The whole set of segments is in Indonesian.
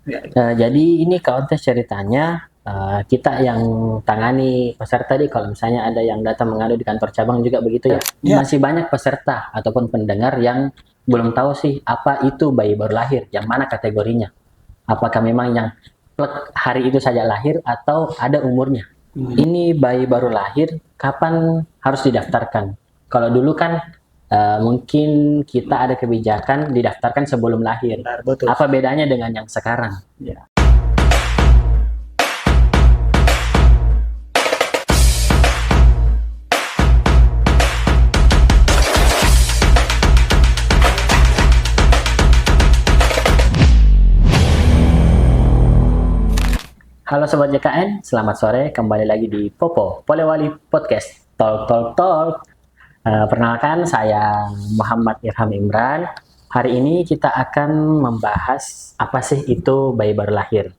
Ya. Jadi ini kontes ceritanya kita yang tangani peserta di kalau misalnya ada yang datang mengadu di kantor cabang juga begitu ya. Ya. Masih banyak peserta ataupun pendengar yang belum tahu sih apa itu bayi baru lahir, yang mana kategorinya. Apakah memang yang plek hari itu saja lahir atau ada umurnya. Ini bayi baru lahir, kapan harus didaftarkan? Kalau dulu kan mungkin kita ada kebijakan didaftarkan sebelum lahir. Benar, betul. Apa bedanya dengan yang sekarang? Ya. Halo Sobat JKN, selamat sore, kembali lagi di Popo, Polewali Podcast, Talk Talk Talk. Perkenalkan, saya Muhammad Irham Imran. Hari ini kita akan membahas apa sih itu bayi baru lahir.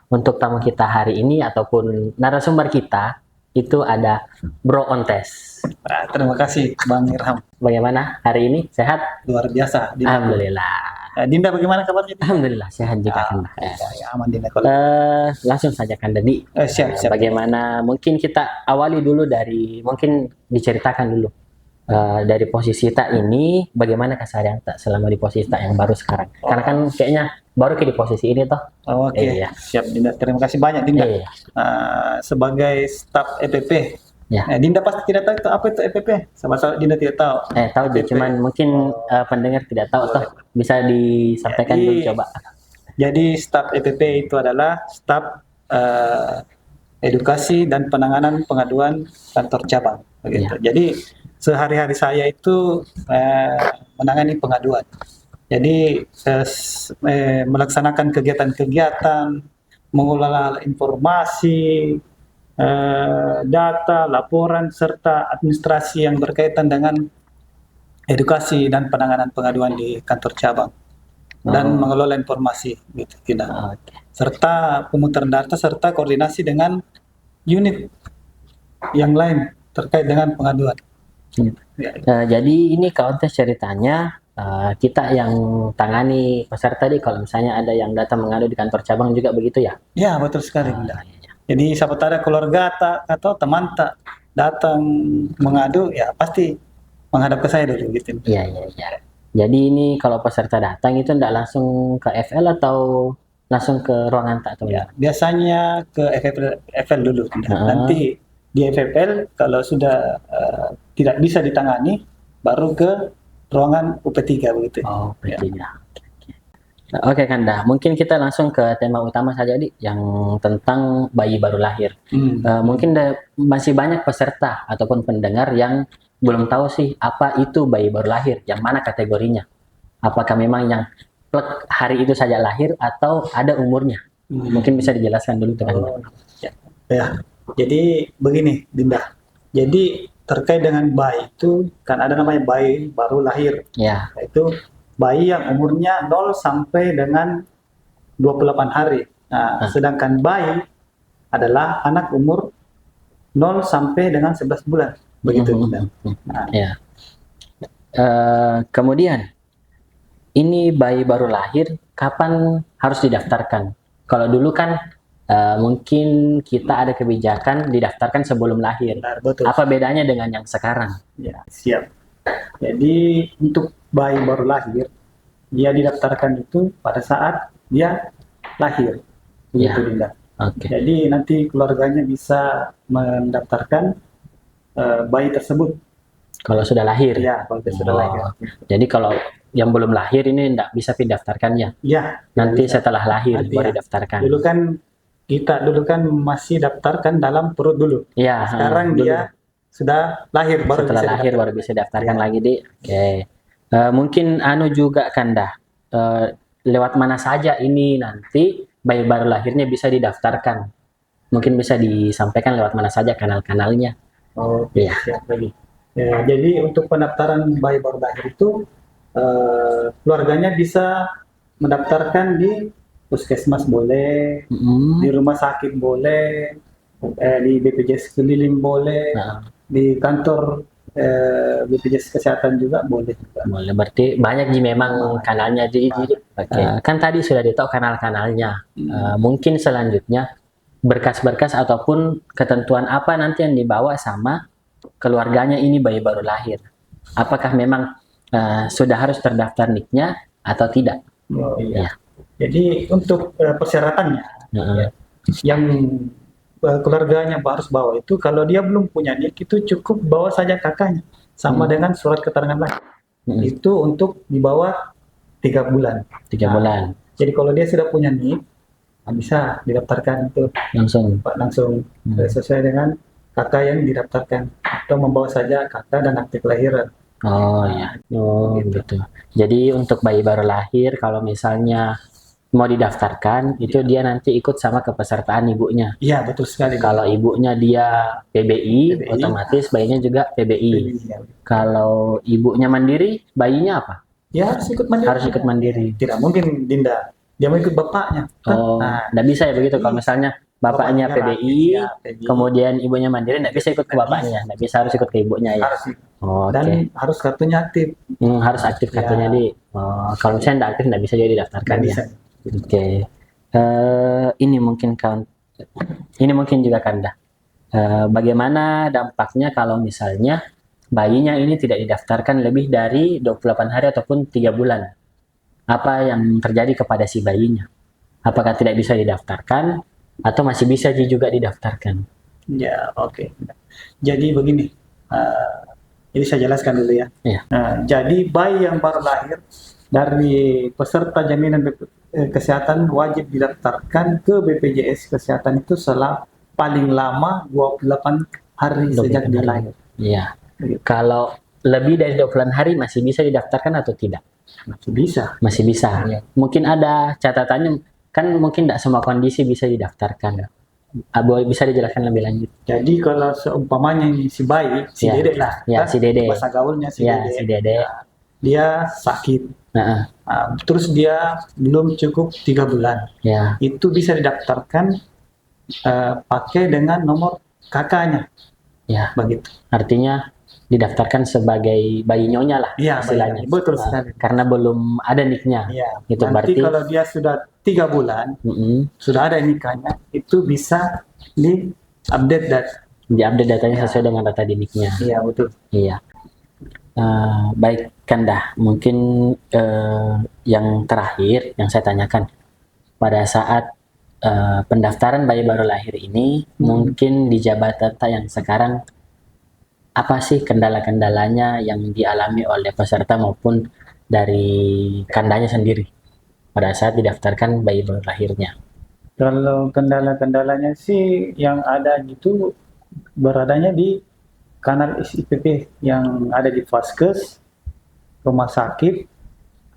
Untuk tamu kita hari ini ataupun narasumber kita, itu ada Bro Ontes. Nah, terima kasih Bang Irham. Bagaimana hari ini? Sehat? Luar biasa. Alhamdulillah. Dinda bagaimana kabarnya? Alhamdulillah, sehat juga Kanda. Ya, aman Dinda. Kalau Langsung saja Kanda di siap. bagaimana mungkin kita awali dulu dari mungkin diceritakan dulu dari posisi tak ini bagaimana keseharian tak selama di posisi tak yang baru sekarang. Karena kan kayaknya baru di posisi ini toh. Oke. Iya. Siap Dinda. Terima kasih banyak Dinda. Iya. Sebagai staf EPP. Ya. Dinda pasti tidak tahu itu apa itu EPP. Sama-sama Dinda tidak tahu. Tahu deh, cuman mungkin pendengar tidak tahu toh. Bisa disampaikan dulu coba. Jadi staf EPP itu adalah staf edukasi dan penanganan pengaduan kantor cabang. Begitu. Ya. Jadi sehari-hari saya itu menangani pengaduan. Jadi melaksanakan kegiatan-kegiatan, mengelola informasi, data, laporan, serta administrasi yang berkaitan dengan edukasi dan penanganan pengaduan di kantor cabang dan mengelola informasi gitu tidak. Serta pemutaran data serta koordinasi dengan unit yang lain terkait dengan pengaduan. Jadi ini kontes ceritanya kita yang tangani peserta di kalau misalnya ada yang datang mengadu di kantor cabang juga begitu ya? Ya betul sekali. Jadi siapa tahu ada keluarga atau teman tak datang mengadu ya pasti menghadap ke saya dulu gitu. Iya. Jadi ini kalau peserta datang itu tidak langsung ke FL atau langsung ke ruangan tak atau ya? Biasanya ke FL dulu. Nanti di FFL kalau sudah tidak bisa ditangani baru ke ruangan UP3 begitu. Oh, UP3. Ya. Oke Kanda, mungkin kita langsung ke tema utama saja di yang tentang bayi baru lahir. Mungkin masih banyak peserta ataupun pendengar yang belum tahu sih apa itu bayi baru lahir, yang mana kategorinya. Apakah memang yang plek hari itu saja lahir atau ada umurnya? Mungkin bisa dijelaskan dulu dengan ya. Jadi begini Dinda. Jadi terkait dengan bayi itu kan ada namanya bayi baru lahir. Ya. Itu bayi yang umurnya 0 sampai dengan 28 hari. Nah, sedangkan bayi adalah anak umur 0 sampai dengan 11 bulan. Begitu. Nah. Ya. Kemudian, ini bayi baru lahir, kapan harus didaftarkan? Kalau dulu kan mungkin kita ada kebijakan didaftarkan sebelum lahir. Benar, betul. Apa bedanya dengan yang sekarang? Ya, siap. Jadi untuk bayi baru lahir, dia didaftarkan itu pada saat dia lahir. Begitu Dinda. Jadi nanti keluarganya bisa mendaftarkan bayi tersebut. Kalau sudah lahir? Ya, kalau sudah lahir. Jadi kalau yang belum lahir ini tidak bisa didaftarkan ya? Ya. Nanti setelah lahir baru didaftarkan. Dulu kan masih daftarkan dalam perut dulu. Ya. Sekarang dia sudah lahir baru setelah lahir baru bisa daftarkan lagi di. Oke. Mungkin juga Kanda lewat mana saja ini nanti bayi baru lahirnya bisa didaftarkan. Mungkin bisa disampaikan lewat mana saja kanal-kanalnya. Oh iya. Siap lagi. Ya, jadi untuk pendaftaran bayi baru lahir itu keluarganya bisa mendaftarkan di puskesmas boleh, di rumah sakit boleh, di BPJS keliling boleh, di kantor BPJS Kesehatan juga boleh juga. Boleh, berarti banyak Ji memang kanalnya Ji. Oke. Kan tadi sudah ditahu kanal-kanalnya. Mungkin selanjutnya berkas-berkas ataupun ketentuan apa nanti yang dibawa sama keluarganya ini bayi baru lahir. Apakah memang sudah harus terdaftar NIK-nya atau tidak? Oh, Ya. iya. Jadi untuk persyaratannya yang keluarganya harus bawa itu, kalau dia belum punya NIK itu cukup bawa saja kakaknya sama dengan surat keterangan lahir. Itu untuk di bawah 3 bulan. 3 bulan. Jadi kalau dia sudah punya NIK, bisa didaftarkan itu langsung sesuai dengan kakak yang didaftarkan, atau membawa saja kakak dan akte kelahiran. Oh ya, gitu. Jadi untuk bayi baru lahir, kalau misalnya mau didaftarkan, itu dia nanti ikut sama kepesertaan ibunya. Iya, betul sekali. Kalau ibunya dia PBI, otomatis bayinya juga PBI. Ya. Kalau ibunya mandiri, bayinya apa? Ya harus ikut mandiri. Harus ikut mandiri. Tidak mungkin Dinda, dia mau ikut bapaknya. Oh, nggak bisa ya begitu. Kalau misalnya bapaknya PBI, kemudian ibunya mandiri, nggak bisa ikut ke bapaknya, nggak bisa, harus ikut ke ibunya ya. Dan harus kartunya aktif. Harus aktif kartunya di. Kalau misalnya nggak aktif, nggak bisa jadi daftarkan ya. Oke. Ini mungkin juga Kanda. Bagaimana dampaknya kalau misalnya bayinya ini tidak didaftarkan lebih dari 28 hari ataupun 3 bulan? Apa yang terjadi kepada si bayinya? Apakah tidak bisa didaftarkan atau masih bisa juga didaftarkan? Ya, oke. Jadi begini, ini saya jelaskan dulu ya. Jadi bayi yang baru lahir dari peserta jaminan kesehatan wajib didaftarkan ke BPJS Kesehatan itu paling lama 28 hari sejak dia lahir. Iya. Kalau lebih dari 28 hari masih bisa didaftarkan atau tidak? Masih bisa. Masih bisa. Ya. Mungkin ada catatannya, kan mungkin tidak semua kondisi bisa didaftarkan. Bisa dijelaskan lebih lanjut. Jadi kalau seumpamanya si bayi, si Dede lah. Ya, si Dede. Bahasa gaulnya si Dede. Si Dede. Dia sakit. Terus dia belum cukup 3 bulan. Ya. Itu bisa didaftarkan pakai dengan nomor kakaknya. Ya. Begitu. Artinya didaftarkan sebagai bayi nyonya lah, istilahnya. Betul sekali. Karena belum ada NIK-nya. Itu nanti berarti kalau dia sudah 3 bulan, sudah ada NIK-nya, itu bisa diupdate datanya sesuai dengan data di NIK-nya. Iya, betul. Iya. Baik Kanda, mungkin yang terakhir yang saya tanyakan, pada saat pendaftaran bayi baru lahir ini, mungkin di Jabatan yang sekarang, apa sih kendala-kendalanya yang dialami oleh peserta maupun dari Kandanya sendiri pada saat didaftarkan bayi baru lahirnya? Kalau kendala-kendalanya sih yang ada gitu beradanya di kanal SIPP yang ada di Vaskes, rumah sakit.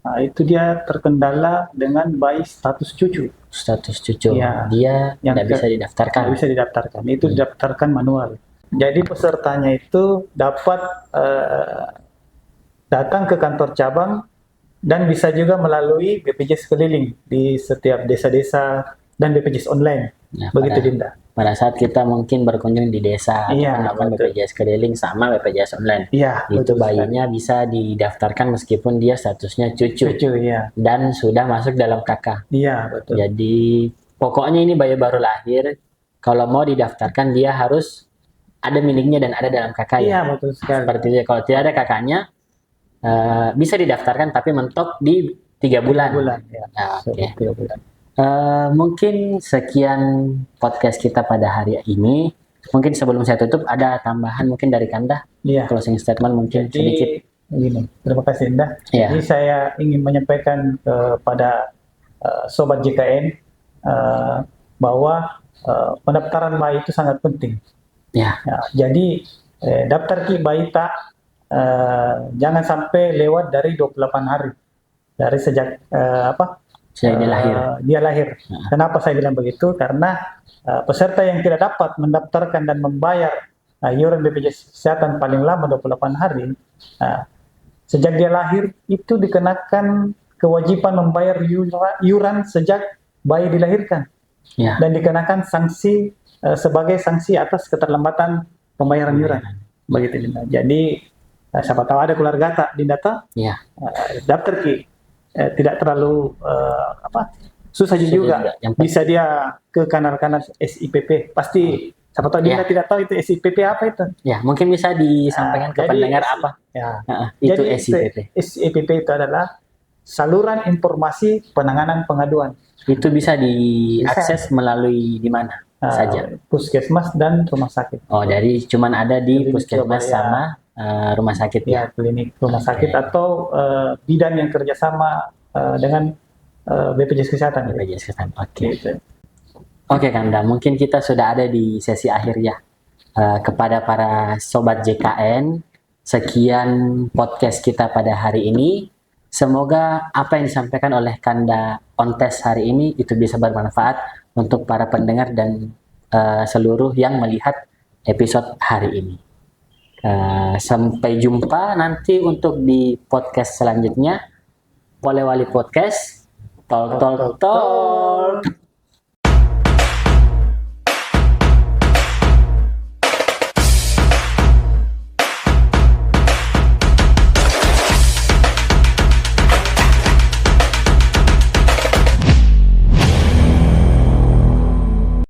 Nah, itu dia terkendala dengan bayi status cucu. Status cucu, ya, dia tidak bisa didaftarkan. Tidak bisa didaftarkan, itu didaftarkan manual. Jadi pesertanya itu dapat datang ke kantor cabang dan bisa juga melalui BPJS keliling di setiap desa-desa dan BPJS online. Nah, begitu Dinda. Pada saat kita mungkin berkunjung di desa, melakukan BPJS keliling sama BPJS online, itu bayinya bisa didaftarkan meskipun dia statusnya cucu, dan sudah masuk dalam KK. Iya, betul. Jadi pokoknya ini bayi baru lahir, kalau mau didaftarkan dia harus ada miliknya dan ada dalam KK. Iya, betul sekali. Seperti itu. Kalau tidak ada kakaknya, bisa didaftarkan tapi mentok di 3 bulan. 3 bulan. Ya. Oke. 3 bulan. Mungkin sekian podcast kita pada hari ini. Mungkin sebelum saya tutup ada tambahan mungkin dari Kanda. Closing statement mungkin sedikit. Begini, terima kasih Indah. Jadi saya ingin menyampaikan kepada Sobat JKN bahwa pendaftaran bayi itu sangat penting. Jadi daftar ki bayi tak jangan sampai lewat dari 28 hari dari sejak dia lahir. Kenapa saya bilang begitu? Karena peserta yang tidak dapat mendaftarkan dan membayar iuran BPJS Kesehatan paling lama 28 hari, sejak dia lahir itu dikenakan kewajiban membayar iuran sejak bayi dilahirkan, dan dikenakan sanksi sebagai sanksi atas keterlambatan pembayaran iuran. begitu Dinda. Jadi siapa tahu ada keluarga tak Dinda tak Ya. daftar ki tidak terlalu susah juga. Yang Bisa dia ke kanal-kanal SIPP pasti. Siapa tahu Dinda tidak tahu itu SIPP apa itu. Ya, mungkin bisa disampaikan ke Jadi, pendengar apa? Ya. Itu Jadi SIPP. SIPP itu adalah saluran informasi penanganan pengaduan. Itu bisa diakses melalui di mana saja? Puskesmas dan rumah sakit. Oh, jadi cuman ada di Klinik puskesmas Surabaya. sama rumah sakit ya? Ya, klinik rumah sakit atau bidan yang kerjasama dengan BPJS Kesehatan. BPJS Kesehatan. Oke. Gitu. Oke, Kanda. Mungkin kita sudah ada di sesi akhir ya. Kepada para sobat JKN, sekian podcast kita pada hari ini. Semoga apa yang disampaikan oleh Kanda Ontes hari ini itu bisa bermanfaat untuk para pendengar dan seluruh yang melihat episode hari ini. Sampai jumpa nanti untuk di podcast selanjutnya. Polewali Podcast. Tol.